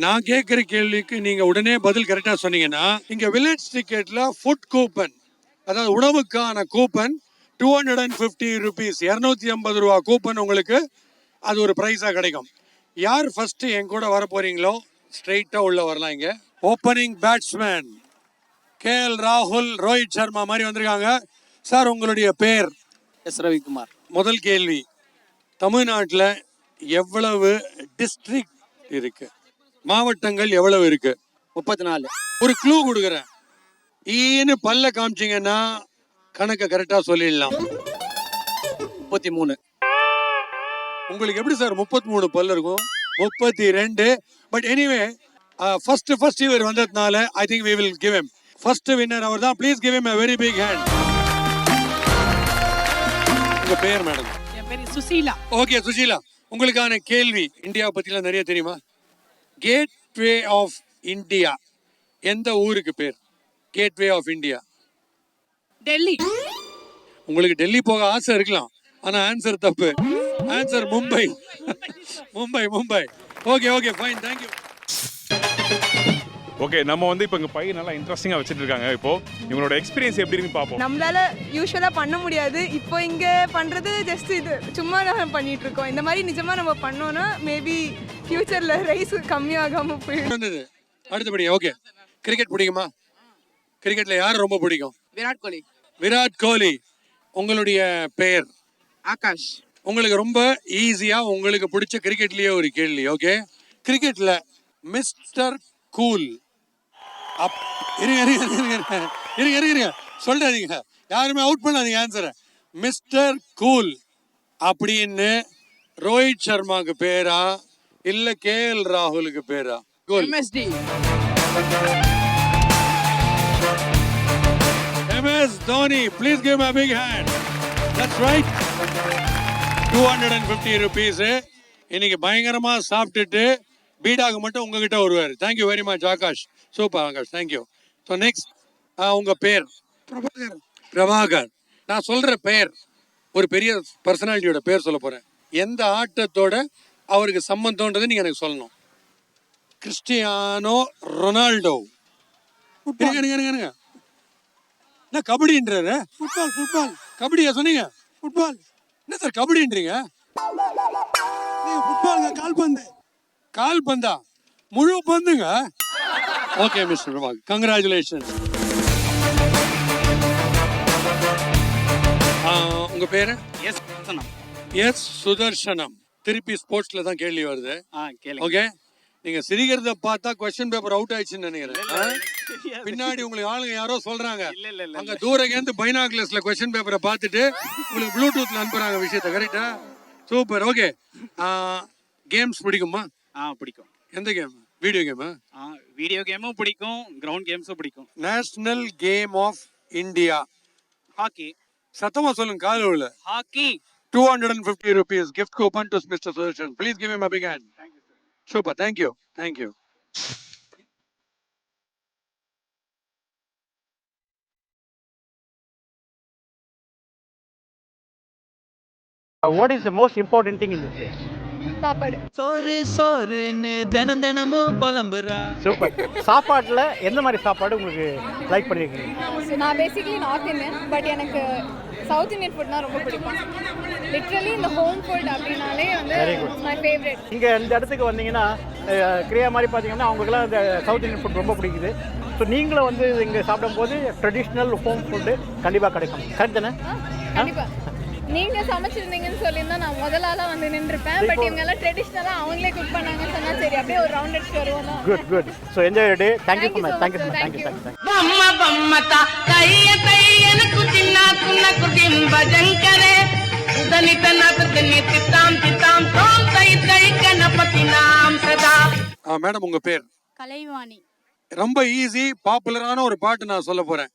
நான் கேட்குற கேள்விக்கு நீங்க உடனே பதில் கரெக்டா சொன்னீங்கன்னா இங்க வில்லேஜ் டிக்கெட்ல ஃபுட் கூப்பன், அதாவது உணவுக்கான கூப்பன் 250 rupees, 250 ரூபா கூப்பன் உங்களுக்கு அது ஒரு ப்ரைஸா கிடைக்கும். யார் ஃபர்ஸ்ட் என் கூட வர போறீங்களோ ஸ்ட்ரெயிட்டா உள்ள வரலாம். இங்க ஓப்பனிங் பேட்ஸ்மேன் KL ராகுல், ரோஹித் சர்மா மாதிரி வந்திருக்காங்க. சார் உங்களுடைய பேர்? எஸ் ரவிக்குமார். முதல் கேள்வி, தமிழ்நாட்டில் எவ்வளவு டிஸ்ட்ரிக்ட் இருக்கு, மாவட்டங்கள் எவ்வளவு இருக்கு? 34. ஒரு க்ளூ கொடுக்குறேன், ஈன்னு பல்ல காமிச்சிங்கன்னா கணக்கை கரெக்டா சொல்லிடலாம். 33. உங்களுக்கு எப்படி சார் 33 பல்ல இருக்கும்? 32. பட் எனிவே ஃபர்ஸ்ட் இவர் வந்ததுனால I think we will give him first winner அவர் தான். Please give him a very big hand. உங்க பேர் மேடம்? என் பேர் சுசீலா. ஓகே சுசீலா, உங்களுக்கான கேள்வி. இந்தியா பத்திலாம் நிறைய தெரியுமா? கேட்வே ஆஃப் இந்தியா எந்த ஊருக்கு பேர்? Gateway of India. டெல்லி. உங்களுக்கு டெல்லி போக ஆசை இருக்கலாம், ஆனா ஆன்சர் தப்பு. Answer Mumbai. Mumbai Mumbai. Okay okay fine, thank you. Okay, நம்ம வந்து இப்போ இங்கே பையன் நல்லா இன்ட்ரெஸ்டிங்காக வச்சுட்டு இருக்காங்க. இப்போ இவங்களோட எக்ஸ்பீரியன்ஸ் எப்படி இருக்குன்னு பார்ப்போம். நம்மளால யூஸ்வலாக பண்ண முடியாது, இப்போ இங்கே பண்ணுறது ஜஸ்ட் இது சும்மா நம்ம பண்ணிட்டு இருக்கோம். இந்த மாதிரி நிஜமாக நம்ம பண்ணோன்னா மேபி ஃபியூச்சரில் ரைஸ் கம்மியாகாமல் போயிடும். அடுத்தபடி ஓகே, கிரிக்கெட் பிடிக்குமா? கிரிக்கெட்ல யார் ரொம்ப பிடிக்கும்? விராட் கோலி. விராட் கோலி. உங்களுடைய பெயர்? ஆகாஷ். உங்களுக்கு ரொம்ப ஈஸியா உங்களுக்கு பிடிச்ச கிரிக்கெட்லயே ஒரு கேள்வி. ஓகே, கிரிக்கெட்ல மிஸ்டர் கூல் இருங்க சொல்றாதீங்க, யாருமே அவுட் பண்ணாதீங்க ஆன்சரை. மிஸ்டர் கூல் அப்படின்னு ரோஹித் சர்மாக்கு பேரா இல்ல KL ராகுலுக்கு பேரா? MSD. MS Dhoni. Please give him a big hand. That's right. 250 rupees. இன்னைக்கு பயங்கரமா சாப்பிட்டுட்டு பீடாக மட்டும் உங்ககிட்ட வருவார். Thank you very much Akash. Super Akash, thank you. So next, உங்க பேர்? பிரபாகர். பிரபாகர். நான் சொல்ற பெயர் ஒரு பெரிய பர்சனாலிட்டியோட பேர் சொல்ல போறேன். எந்த ஆட்டத்தோட அவருக்கு சம்பந்தம்ன்றது நீங்க எனக்கு சொல்லணும். Cristiano Ronaldo. என்ன கபடின்றாரு? ஃபுட்பால். ஃபுட்பால். கபடியா சொன்னீங்க? ஃபுட்பால். என்ன சார் கபடின்றீங்க? ஃபுட்பால் கால்பந்து. கால் பந்தா? முழு பந்துங்க. Okay mister Prabhak, congratulation. உங்க பேரு? எஸ் சுதர்சனம். எஸ் சுதர்சனம். திருப்பி ஸ்போர்ட்ஸ்ல தான் கேள்வி வருது. ஓகே, நீங்க சிரிக்கிறத பார்த்தா கொஸ்டின் பேப்பர் அவுட் ஆயிடுச்சுன்னு நினைக்கிறேன். பின்னாடி உங்களுக்கு ஆளுங்க யாரோ சொல்றாங்க, அங்க தூரங்கேந்து பைனாகுலர்ஸ்ல கொஸ்டின் பேப்பரை பார்த்துட்டு உங்களுக்கு ப்ளூடூத்ல அனுப்புறாங்க விஷயத்த. கரெக்டா? சூப்பர். ஓகே, கேம்ஸ் பிடிக்குமா? பிடிக்கும். எந்த கேம்? வீடியோ கேமா? வீடியோ கேமும் பிடிக்கும், கிரவுண்ட் கேம்ஸும் பிடிக்கும். National game of India. Hockey. சத்தமா சொல்லுங்க, கால் உள்ள. Hockey. 250 rupees gift coupon to Mr. Sudarshan. Please give him a big hand. Thank you, sir. Super, thank you. Thank you. What is the most important thing in this day? சாப்பாடு. சோறுன்னு தினமும் புலம்புறா. Super. சாப்பாட்டில் எந்த மாதிரி சாப்பாடு உங்களுக்கு like பண்ணியிருக்கீங்க? நான் basically north Indian, but எனக்கு சவுத் இந்தியன் ஃபுட்னா ரொம்ப பிடிக்கும். லிட்ரலி இந்த ஹோம் ஃபுட் அப்படின்னாலே வந்து மை ஃபேவரட். இங்கே இந்த இடத்துக்கு வந்தீங்கன்னா கிரியா மாதிரி பார்த்தீங்கன்னா அவங்களுக்குலாம் இந்த சவுத் இந்தியன் ஃபுட் ரொம்ப பிடிக்குது. ஸோ நீங்களும் வந்து இங்கே சாப்பிடும்போது ட்ரெடிஷ்னல் ஹோம் ஃபுட்டு கண்டிப்பாக கிடைக்கும். கரெக்ட் தானே? கண்டிப்பாக. நீங்க சமைச்சிருந்தீங்கன்னு சொல்லியிருந்தா நான் முதல் ஆளா வந்து நின்றுப்பேன். பட் இவங்க எல்லாம் ட்ரெடிஷ்னலா அவங்களே குக் பண்ணாங்கன்னு சொன்னா சரி அப்படியே ஒரு ரவுண்ட் அடிச்சு வருவோம். Good good. So enjoy your day. Thank you so much. Thank you so much. Thank you thank you. బొమ్మ బొమ్మత కయ్య కయ్యనకు చిన్న కున్నకు డింబజంకరే ఉదనిత నతని తితాం తితాం తోం తై తై గణపతి నాం సదా. மேடம் உங்க பேர்? கலைவாணி. ரொம்ப ஈஸி, பாப்புலரான ஒரு பாட்டு நான் சொல்ல போறேன்.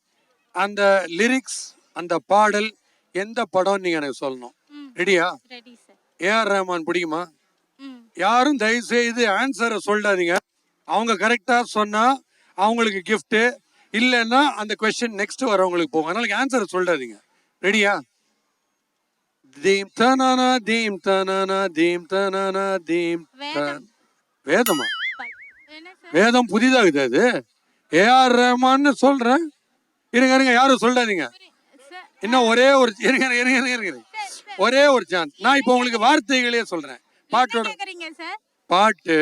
அந்த லிரிக்ஸ், அந்த பாடல் எந்த படம் நீங்க எனக்கு சொல்லணும். ரெடியா? Ready sir. ஏஆர் ரஹ்மான் பிடிக்குமா? யாரும் தயவு செய்து ஆன்சரை சொல்லாதீங்க. அவங்க கரெக்டா சொன்னா அவங்களுக்கு கிஃப்ட், இல்லைன்னா அந்த கொஸ்டின் நெக்ஸ்ட் வரவங்களுக்கு போகும். அதனால ஆன்சரை சொல்லாதீங்க. ரெடியா? தீம் தனானா தீம் தனானா தீம் தனானா தீம். வேதமா? என்ன சார்? வேதம் புதிதாகுது அது. ஏஆர் ரஹ்மான்னு சொல்றேன். இருங்க யாரும் சொல்லாதீங்க. சார், இன்னும் ஒரே ஒரு இருங்க. ஒரே ஒரு சான்ஸ். நான் இப்போ உங்களுக்கு வார்த்தைகளே சொல்றேன். பாட்டோட கேக்குறீங்க சார்? பாட்டு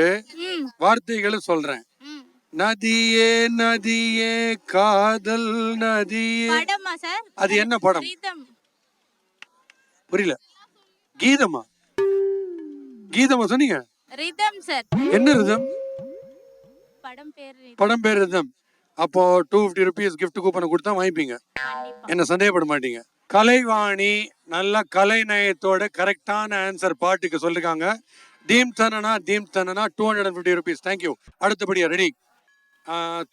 ம், வார்த்தைகளும் சொல்றேன். ம். நதியே நதியே காதல் நதியே. படமா சார்? அது என்ன படம்? ரீதம். புரியல. கீதமா சொன்னீங்க? Rhythm sir. என்ன ரிதம்? படம் பேர் ரிதம். படம் பேர் ரிதம். அப்போ 250 rupees gift கூப்பனை கொடுத்தா வாங்கிப்பீங்க. கண்டிப்பா. என்ன சந்தேகப்பட மாட்டீங்க. கலைவாணி நல்ல கலைநயத்தோட கரெக்டான ஆன்சர் பாட்டுக்கு சொல்லிருக்காங்க. தீம் தனனா 250 rupees. தேங்க்யூ. அடுத்தபடியா ரெடி.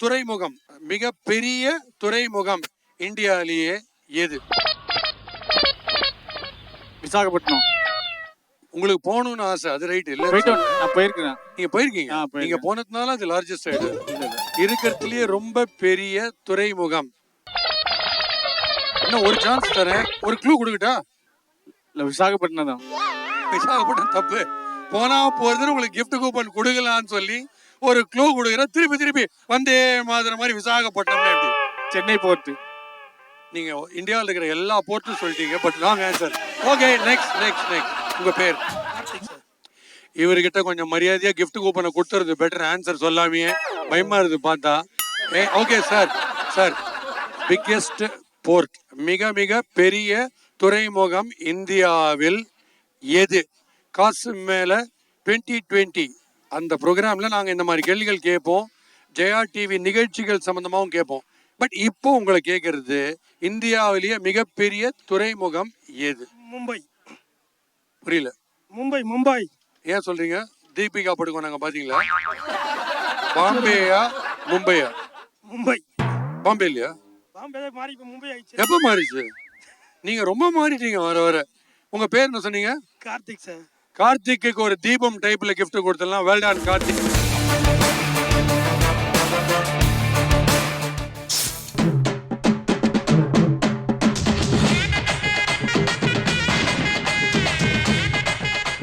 துறைமுகம், மிகப்பெரிய துறைமுகம் இந்தியாவிலேயே எது? விசாகப்பட்டினம். உங்களுக்கு போகணும்னு ஆசை, அது ரைட் இல்ல? நான் போயிருக்கிறேன். நீங்க போயிருக்கீங்க. போயிருக்கேன். நீங்க போனதுனால அது லார்ஜஸ்ட் ஆயிடு. இருக்கிறதுலயே ரொம்ப பெரிய துறைமுகம். இன்னும் ஒரு சான்ஸ் தரேன். ஒரு க்ளூ கொடுக்கட்டா? இல்ல விசாகப்பட்டினம் தான். விசாகப்பட்டினம் தப்பு. போனா போறதுன்னு உங்களுக்கு gift கூப்பன் கொடுக்கலான்னு சொல்லி ஒரு க்ளூ கொடுக்குறேன். திருப்பி வந்தே மாதிரி மாதிரி விசாகப்பட்டினம் எப்படி? சென்னை போர்ட். நீங்க இந்தியாவில் இருக்கிற எல்லா போர்ட்டும் சொல்லிட்டீங்க. But wrong answer. Okay, next. உங்க பேர்? இவர்கிட்ட கொஞ்சம் மரியாதையா gift கூப்பனை கொடுத்துறது பெட்டர். ஆன்சர் சொல்லாமையே பயமா இருக்கு பார்த்தா. ஓகே சார், பிக்கெஸ்ட் போர்ட், மிக பெரிய துறைமுகம் இந்தியாவில் எது? காசு மேல 2020 அந்த ப்ரோக்ராம்ல நாங்க இந்த மாதிரி கேள்விகள் கேட்போம். ஜெயா டிவி நிகழ்ச்சிகள் சம்பந்தமாகவும் கேட்போம். பட் இப்போ உங்களை கேட்கறது, இந்தியாவிலேயே மிகப்பெரிய துறைமுகம் எது? மும்பை. புரியல. மும்பை. ஏன் சொல்றீங்க? தீபிகா படுக்கோம் நாங்க பாத்தீங்களா? பாம்பேயா மும்பையா? மும்பை. பாம்பே இல்லையா? பாம்பே மாறி இப்ப மும்பை ஆயிடுச்சு. எப்ப மாறிச்சு? நீங்க ரொம்ப மாறிட்டீங்க வர. உங்க பேர் என்ன சொன்னீங்க? கார்த்திக் சார். கார்த்திக்கு ஒரு தீபம் டைப்ல gift கொடுத்துடலாம். Well done Karthik.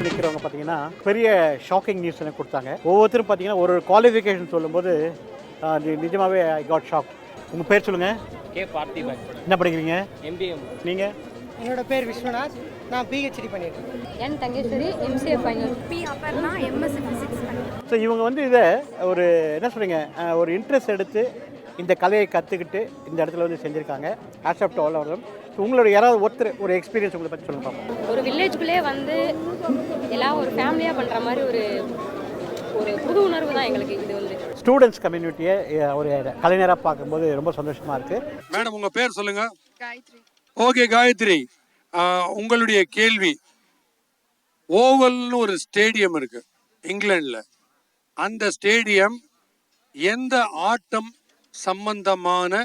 நிற்கிறவங்க பார்த்தீங்கன்னா பெரிய ஷாக்கிங் நியூஸ் எனக்கு கொடுத்தாங்க. ஒவ்வொருத்தரும் பார்த்தீங்கன்னா ஒரு குவாலிஃபிகேஷன் சொல்லும்போது நிஜமாவே ஐ காட் ஷாக். உங்கள் பேர் சொல்லுங்கள். கே பார்த்திபன். என்ன படிக்கிறீங்க? MBA. நீங்கள்? என்னோட பேர் விஸ்வநாத். நான் PhD பண்ணிட்டு இருக்கேன். என் Thangeswari MCA final. P Aparna MS physics. So இவங்க வந்து இதை ஒரு என்ன சொல்கிறீங்க, ஒரு இன்ட்ரெஸ்ட் எடுத்து இந்த கலையை கற்றுக்கிட்டு இந்த இடத்துல வந்து செஞ்சுருக்காங்க. Accept all of them. So உங்களோட யாராவது ஒருத்தர் ஒரு எக்ஸ்பீரியன்ஸ் உங்களை பற்றி சொல்லுங்க பார்ப்போம். ஒரு வில்லேஜ்குள்ளே வந்து எல்லாம் ஒரு ஃபேமிலியாக பண்ணுற மாதிரி ஒரு புது உணர்வு தான் எங்களுக்கு இது வந்து. ஸ்டூடெண்ட்ஸ் கம்யூனிட்டியை ஒரு கலைஞராக பார்க்கும்போது ரொம்ப சந்தோஷமாக இருக்குது. மேடம் உங்க பேர் சொல்லுங்க. காயத்ரி. ஓகே காயத்ரி, உங்களுடைய கேள்வி. ஓவல்னு ஒரு ஸ்டேடியம் இருக்கு இங்கிலாந்துல. அந்த ஸ்டேடியம் எந்த ஆட்டம் சம்பந்தமான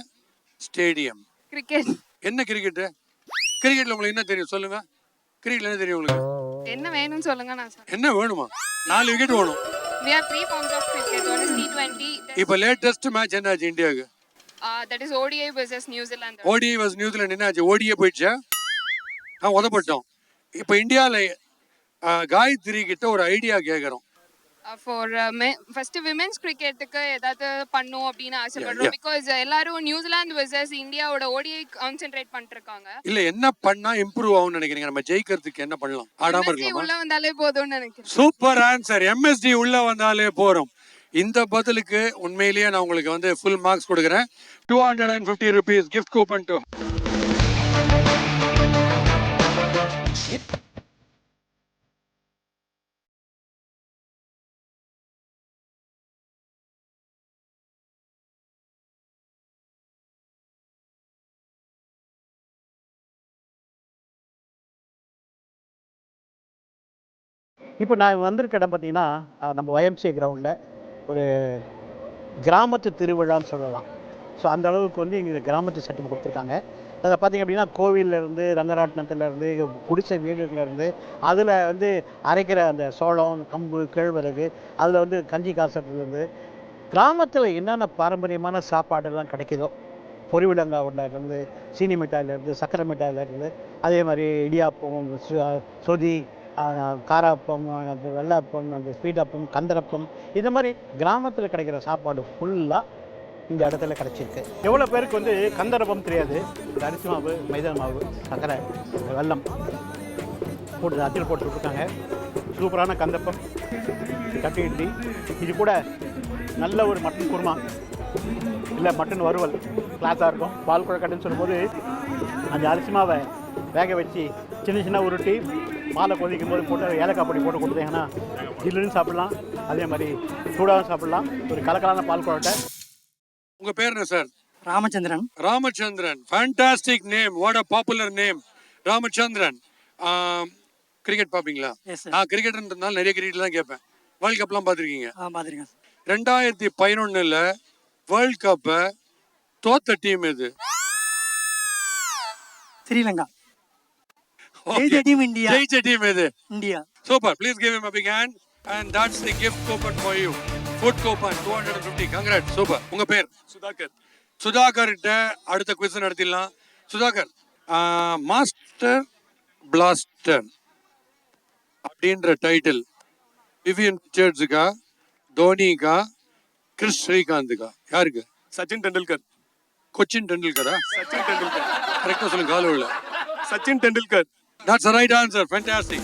ஸ்டேடியம்? கிரிக்கெட். என்ன கிரிக்கெட்? கிரிக்கெட்ல உங்களுக்கு என்ன தெரியும் சொல்லுங்க. கிரிக்கெட்ல என்ன தெரியும் உங்களுக்கு? என்ன வேணும்னு சொல்லுங்க நான் சொல்றேன். என்ன வேணுமா? 4 விக்கெட் வேணும். We have 3 forms of cricket. One is T20. இப்போ லேட்டஸ்ட் மேட்ச் என்னாச்சு இந்தியாவுக்கு? That is ODI versus New Zealand. ODI vs New Zealand என்னாச்சு? ODI போயிடுச்சா? உதப்பட்டோம். இப்போ இந்தியாவில் காயத்ரி கிட்ட ஒரு ஐடியா கேட்குறோம். For first women's cricket க்கு ஏதாவது பண்ணும் அப்படினு ஆசைப்படுறோம். Because எல்லாரும் நியூசிலாந்து versus இந்தியாவோட ODI கான்சென்ட்ரேட் பண்ணிட்டு இருக்காங்க. இல்ல என்ன பண்ணா இம்ப்ரூவ் ஆகும்னு நினைக்கிறீங்க? நம்ம ஜெயிக்கிறதுக்கு என்ன பண்ணலாம்? ஆடாம இருக்கலாமா? உள்ள வந்தாலே போதும்னு நினைக்கிறேன். Super answer. MSD உள்ள வந்தாலே போறோம். இந்த பதிலுக்கு உண்மையிலேயே நான் உங்களுக்கு வந்து ஃபுல் மார்க்ஸ் கொடுக்குறேன். 250 rupees gift coupon to. இப்போ நான் வந்திருக்க இடம் பார்த்தீங்கன்னா நம்ம YMCA கிரவுண்டில் ஒரு கிராமத்து திருவிழான்னு சொல்லலாம். ஸோ அந்த அளவுக்கு வந்து இங்கே கிராமத்து செட்டப் கொடுத்துருக்காங்க. அதில் பார்த்திங்க அப்படின்னா கோவிலேருந்து ரங்கராட்டினத்துலேருந்து குடிசை வீடுகள்லேருந்து அதில் வந்து அரைக்கிற அந்த சோளம் கம்பு கேழ்வரகு அதில் வந்து கஞ்சி காசுலேருந்து கிராமத்தில் என்னென்ன பாரம்பரியமான சாப்பாடெல்லாம் கிடைக்குதோ, பொரிவிலங்காய் சீனி மிட்டாயிலேருந்து சக்கரை மிட்டாயிலேருந்து அதே மாதிரி இடியாப்பம் சொதி காராப்பம், அந்த வெள்ளாப்பம், அந்த ஸ்வீட்டப்பம், கந்தரப்பம், இந்த மாதிரி கிராமத்தில் கிடைக்கிற சாப்பாடு ஃபுல்லாக இந்த இடத்துல கிடச்சிருக்கு. எவ்வளோ பேருக்கு வந்து கந்தரப்பம் தெரியாது? இந்த அரிசி மாவு, மைதா மாவு, சர்க்கரை, வெல்லம் போட்டு அச்சில் போட்டு விட்டுருக்காங்க. சூப்பரான கந்தப்பம், கட்டி இட்லி, இது கூட நல்ல ஒரு மட்டன் குருமா இல்லை மட்டன் வறுவல் கிளாஸாக இருக்கும். பால் குழக்கட்டைன்னு சொல்லும்போது அந்த அரிசி மாவை வேக வச்சு சின்ன சின்ன உருட்டி பாலை கொதிக்கும் போது போட்டு ஏலக்காய் பொடி போட்டு கொடுத்தீங்கன்னா ஜில்லுன்னு சாப்பிட்லாம். அதே மாதிரி சூடாகவும் சாப்பிட்லாம். ஒரு கலக்கலான பால் குழக்கட்டை. உங்க பேர் என்ன sir? Ramachandran. Ramachandran, fantastic name. What a popular name, Ramachandran. Cricket பார்ப்பீங்களா? நான் கிரிக்கெட்ன்றதுனால நிறைய கிரிக்கெட் தான் கேட்பேன். வேர்ல்ட் கப்லாம் பார்த்துருக்கீங்க? பார்த்துருக்கேன். 2011 வேர்ல்ட் கப்பை தோத்த டீம் எது? ஸ்ரீலங்கா. ஜெயிச்ச டீம் இந்தியா. ஜெயிச்ச டீம் எது? India. Super. Please give him a big hand and that's the gift coupon for you. Food coupon 250. Congrats. Super. உங்க பேர்? சுதாகர். சுதாகர் கிட்ட அடுத்த குவிஸ் நடத்திடலாம். சுதாகர், மாஸ்டர் பிளாஸ்டர் அப்படின்ற டைட்டில் விவியன் ரிச்சர்ட்ஸுக்கா, தோனிக்கா, கிறிஸ் ஸ்ரீகாந்துக்கா? யாருக்கு? சச்சின் டெண்டுல்கர். கொச்சின் டெண்டுல்கரா? சச்சின் டெண்டுல்கர். கரெக்டாக சொல்லுங்க. கால் உள்ள Sachin Tendulkar. That's the right answer. Fantastic.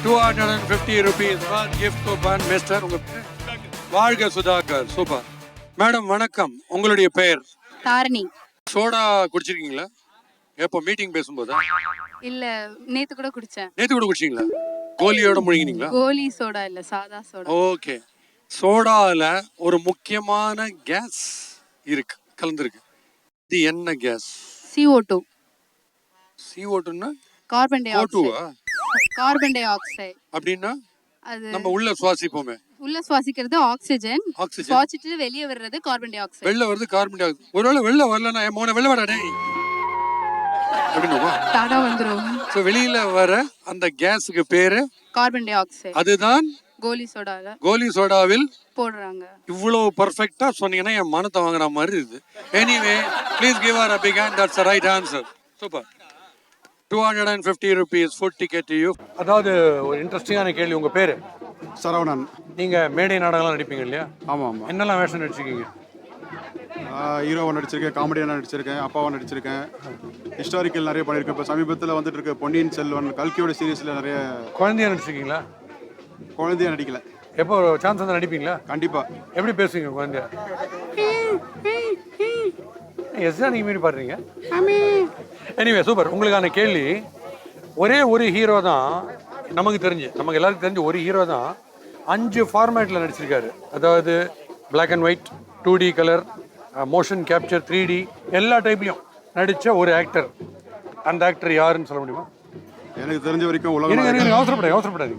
250 rupees for gift coupon. Mister, உங்க பேர்? வாழ்க சுதாகர். சூப்பர். மேடம் வணக்கம், உங்களுடைய பெயர்? தாரணி. சோடா குடிச்சிருக்கீங்களா? எப்போ மீட்டிங் பேசும்போதா? இல்ல, நேத்து கூட குடிச்சேன். நேத்து கூட குடிச்சீங்களா? கோலியோட முழுங்கினீங்களா? கோலி சோடா இல்ல, சாதா சோடா. ஓகே. சோடால ஒரு முக்கியமான கேஸ் இருக்கு, கலந்துருக்கு. இது என்ன கேஸ்? CO2. CO2ன்னா கார்பன் டை ஆக்சைடு. O2வா? கார்பன் டை ஆக்சைடு அப்படின்னா அது நம்ம உள்ள சுவாசிப்போமே. உள்ள சுவாசிக்கிறது ஆக்சிஜன், ஆக்சிஜன். சுவாசிட்டு வெளியே வர்றது கார்பன் டை ஆக்சைடு. வெளில வருது கார்பன் டை ஆக்சைடு. ஒருவேளை வெளில வரலன்னா என் மோன வெளில வாடா டேய் அப்படின்னுமா? தாடா வந்துரும். ஸோ வெளியில வர அந்த கேஸுக்கு பேரு கார்பன் டை ஆக்சைடு. அதுதான் கோலி சோடால கோலி சோடாவில் போடுறாங்க. இவ்வளவு பர்ஃபெக்டா சொன்னீங்கன்னா என் மனத்தை வாங்குற மாதிரி இருக்குது. Anyway please give her a big hand. That's the right answer. Super. 250 rupees food ticket to you. அதாவது ஒரு இன்ட்ரெஸ்டிங்கான கேள்வி. உங்க பேரு? சரவணன். நீங்க மேடை நாடகம்லாம் நடிப்பீங்க இல்லையா? ஆமாம் ஆமாம். என்னெல்லாம் வேஷம் நடிச்சிருக்கீங்க? ஹீரோவாக நடிச்சிருக்கேன், காமெடியாக நடிச்சிருக்கேன், அப்பாவாக நடிச்சிருக்கேன், ஹிஸ்டாரிக்கல் நிறைய பண்ணியிருக்கேன். இப்போ சமீபத்தில் வந்துட்டு இருக்க பொன்னியின் செல்வன், கல்கியோட சீரீஸில் நிறைய. குழந்தையா நடிச்சிருக்கீங்களா? குழந்தையா நடிக்கல. எப்போ சான்ஸ் வந்து நடிப்பீங்களா? கண்டிப்பாக. எப்படி பேசுவீங்க குழந்தையா? எஸ் தான் நீங்கள் மீறி பாடுறீங்க. Anyway super. உங்களுக்கான கேள்வி, ஒரே ஒரு ஹீரோ தான் நமக்கு தெரிஞ்சு, நமக்கு எல்லாருக்கும் தெரிஞ்ச ஒரு ஹீரோ தான் 5 ஃபார்மேட்டில் நடிச்சிருக்காரு. அதாவது black and white, 2D colour, motion capture, 3D, எல்லா டைப்லையும் நடித்த ஒரு ஆக்டர். அந்த ஆக்டர் யாருன்னு சொல்ல முடியுமா? எனக்கு தெரிஞ்ச வரைக்கும் உலகம். எனக்கு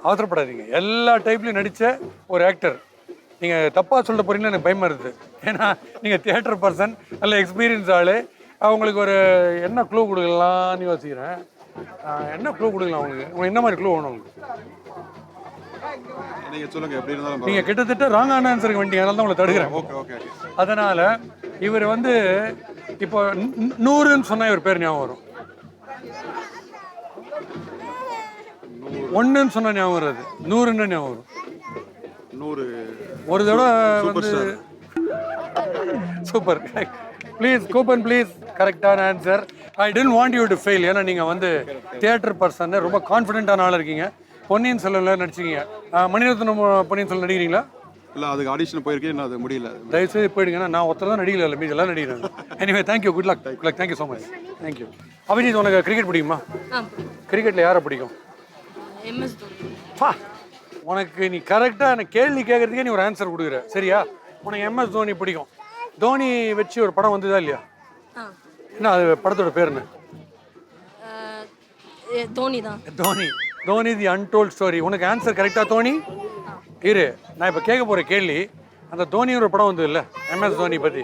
அவசரப்படாதீங்க. எல்லா டைப்லையும் நடித்த ஒரு ஆக்டர். நீங்கள் தப்பாக சொல்ல போகிறீங்களா? எனக்கு பயமாக இருக்குது. ஏன்னா நீங்கள் தியேட்டர் பர்சன், நல்ல எக்ஸ்பீரியன்ஸ் ஆள். அவங்களுக்கு ஒரு என்ன க்ளூ கொடுக்கலான்னு யோசிக்கிறேன். என்ன க்ளூ கொடுக்கலாம் உங்களுக்கு? என்ன மாதிரி க்ளூ வேணும் உங்களுக்கு? நீங்கள் சொல்லுங்கள், எப்படி இருந்தாலும். நீங்கள் கிட்டத்தட்ட ராங்கான ஆன்சருக்கு வேண்டிய, அதனால தான் உங்களை தடுக்கிறேன். Okay okay. அதனால் இவர் வந்து இப்போ 100ன்னு சொன்னால் இவர் பேர் ஞாபகம் வரும். 1ன்னு சொன்னால் ஞாபகம் வராது, 100ன்னு ஞாபகம் வரும். 100 ஒரு தடவை வந்து. சூப்பர். Please coupon please. கரெக்டான answer. I didn't want you to fail. ஏன்னா நீங்கள் வந்து தியேட்டர் பர்சன், ரொம்ப கான்ஃபிடென்ட்டான ஆள் இருக்கீங்க. பொன்னியின் செல்வனில் நடிச்சிருக்கீங்க. மணிரத்னம் பொன்னியின் செல்வன் நடிக்கிறீங்களா? இல்லை, அதுக்கு ஆடிஷன் போயிருக்கேன், அது முடியல. தயவுசெய்து போயிடுங்க. நான் ஒருத்தர் தான் நடிக்கல, மீது எல்லாம் நடிக்கிறேன். Anyway thank you, good luck. Thank you so much. Thank you. Abhijit, உனக்கு கிரிக்கெட் பிடிக்குமா? கிரிக்கெட்டில் யாரை பிடிக்கும்? MS தோனி. உனக்கு நீ கரெக்டாக எனக்கு கேள்வி கேட்கறதுக்கே நீ ஒரு ஆன்சர் கொடுக்குற. சரியா? உனக்கு MS தோனி பிடிக்கும். தோனி வச்சு ஒரு படம் வந்ததா இல்லையா? என்ன அது படத்தோட பேர் என்ன? தோனி தான். தோனி தி அன்டோல்ட் ஸ்டோரி. உனக்கு ஆன்சர் கரெக்டாக தோனி? இரு, நான் இப்போ கேட்க போகிற கேள்வி, அந்த தோனி ஒரு படம் வந்தது இல்லை MS தோனி பற்றி,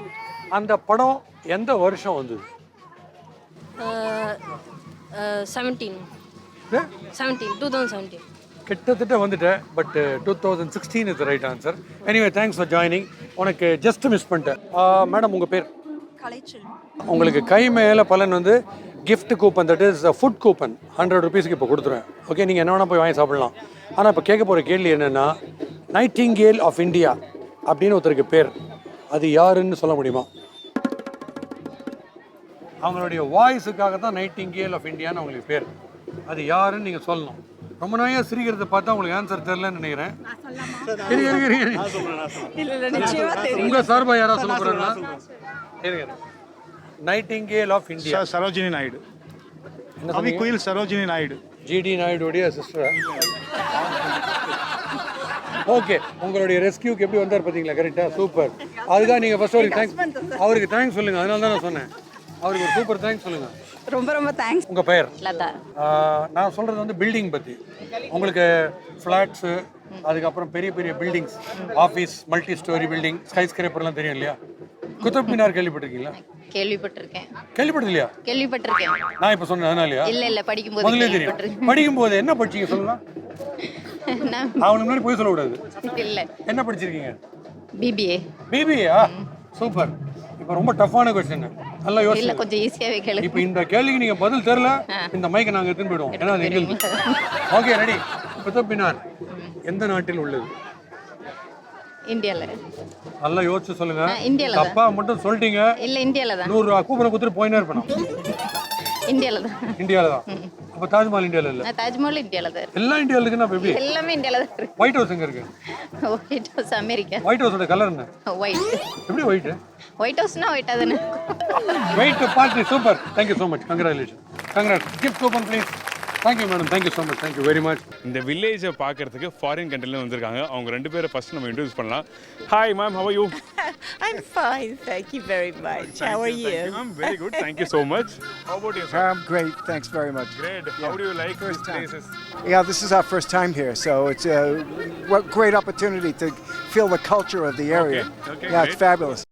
அந்த படம் எந்த வருஷம் வந்தது? 2017. கிட்டத்தட்ட வந்துட்டேன், but 2016 is the right answer. Anyway thanks for joining. உனக்கு ஜஸ்ட் மிஸ் பண்ணிட்டேன். மேடம் உங்கள் பேர்? கலைச்சல். உங்களுக்கு கை மேலே பலன் வந்து gift coupon, that is a food coupon, 100 rupeesக்கு இப்போ கொடுத்துருவேன். ஓகே, நீங்கள் என்ன வேணால் போய் வாங்கி சாப்பிடலாம். ஆனால் இப்போ கேட்க போகிற கேள்வி என்னென்னா, நைட்டிங்கேல் ஆஃப் இந்தியா அப்படின்னு ஒருத்தருக்கு பேர், அது யாருன்னு சொல்ல முடியுமா? அவங்களுடைய வாய்ஸுக்காக தான் நைட்டிங்கேல் ஆஃப் இந்தியான்னு அவங்களுக்கு பேர். அது யாருன்னு நீங்கள் சொல்லணும். ரொம்ப நாளையாக சிரிக்கிறத பார்த்தா உங்களுக்கு ஆன்சர் தெரியலன்னு நினைக்கிறேன். உங்கள் சார்பாக யாராவது சொல்ல போகிறாங்களா? Nightingale of India Sarojini Naidu. கவி குயில் சரோஜினி நாயுடு. ஜிடி நாயுடுடைய சிஸ்டரா? ஓகே, உங்களுடைய ரெஸ்கியூக்கு எப்படி வந்தார் பார்த்தீங்களா? கரெக்டாக, சூப்பர். அதுதான் நீங்கள் ஃபர்ஸ்ட் அவருக்கு தேங்க்ஸ் சொல்லுங்கள். அதனால தான் நான் சொன்னேன், அவருக்கு ஒரு சூப்பர் தேங்க்ஸ் சொல்லுங்கள். ரொம்ப ரொம்ப தேங்க்ஸ். உங்கள் பெயர்? லதா. நான் சொல்கிறது வந்து பில்டிங் பற்றி. உங்களுக்கு ஃப்ளாட்ஸு, அதுக்கப்புறம் பெரிய பெரிய buildings, office, multi storey building, sky ஸ்கிரேப்பர்லாம் தெரியும் இல்லையா? குதுப் மினார் கேள்விப்பட்டிருக்கீங்களா? கேள்விப்பட்டிருக்கேன். கேள்விப்பட்டதில்லையா? கேள்விப்பட்டிருக்கேன். நான் இப்போ சொன்னேன் அதனாலயா? இல்ல படிக்கும்போது முதல்ல தெரியும். படிக்கும்போது என்ன படிச்சீங்க சொல்லலாம்? அவனுக்கு முன்னாடி போய் சொல்லக்கூடாது. இல்ல. என்ன படிச்சிருக்கீங்க? பிபிஏ. பிபிஏ? சூப்பர். இப்போ ரொம்ப டஃப்பான கொஸ்டின், நல்லா யோசிச்சு. கொஞ்சம் ஈஸியாவே கேளுங்க. இப்போ இந்த கேள்விக்கு நீங்கள் பதில் தெரியல, இந்த மைக்கை நாங்கள் எடுத்துன்னு போயிடுவோம். ஏன்னா அது எங்களுக்கு. Okay, ready. குதுப் மினார் எந்த நாட்டில் உள்ளது? இந்தியால. நல்லா யோசிச்சு சொல்லுங்க. இந்தியால. தப்பா மட்டும் சொல்லிட்டீங்க. இல்ல, இந்தியால தான். 100 கூப்பனை கொடுத்துட்டு போயினே இருப்பேன். இந்தியால தான். இந்தியால தான். அப்போ தாஜ்மஹால் இந்தியால இல்ல? தாஜ்மஹால் இந்தியால தான். எல்லாம் இந்தியால இருக்குன்னா எப்படி? எல்லாமே இந்தியால தான் இருக்கு. ஒயிட் ஹவுஸ் எங்க இருக்கு? White house America. ஒயிட் ஹவுஸோட கலர் என்ன? ஒயிட். எப்படி ஒயிட்? ஒயிட் ஹவுஸ்னா ஒயிட் தானே. White party, super. Thank you so much. Congratulations. Congrats. Gift coupon please. Thank you madam. Thank you so much. Thank you very much. இந்த வில்லேஜை பார்க்கறதுக்கு foreign கண்ட்ரில வந்திருக்காங்க. அவங்க ரெண்டு பேரை ஃபர்ஸ்ட் நம்ம இன்ட்ரோ듀ce பண்ணலாம். Hi ma'am, how are you? I'm fine. Thank you very much. How are you? I'm very good. Thank you so much. How about you? I'm great. Thanks very much. Great. How do you like these places? Yeah, this is our first time here, so it's a great opportunity to feel the culture of the area. Okay, Yeah, great. it's fabulous.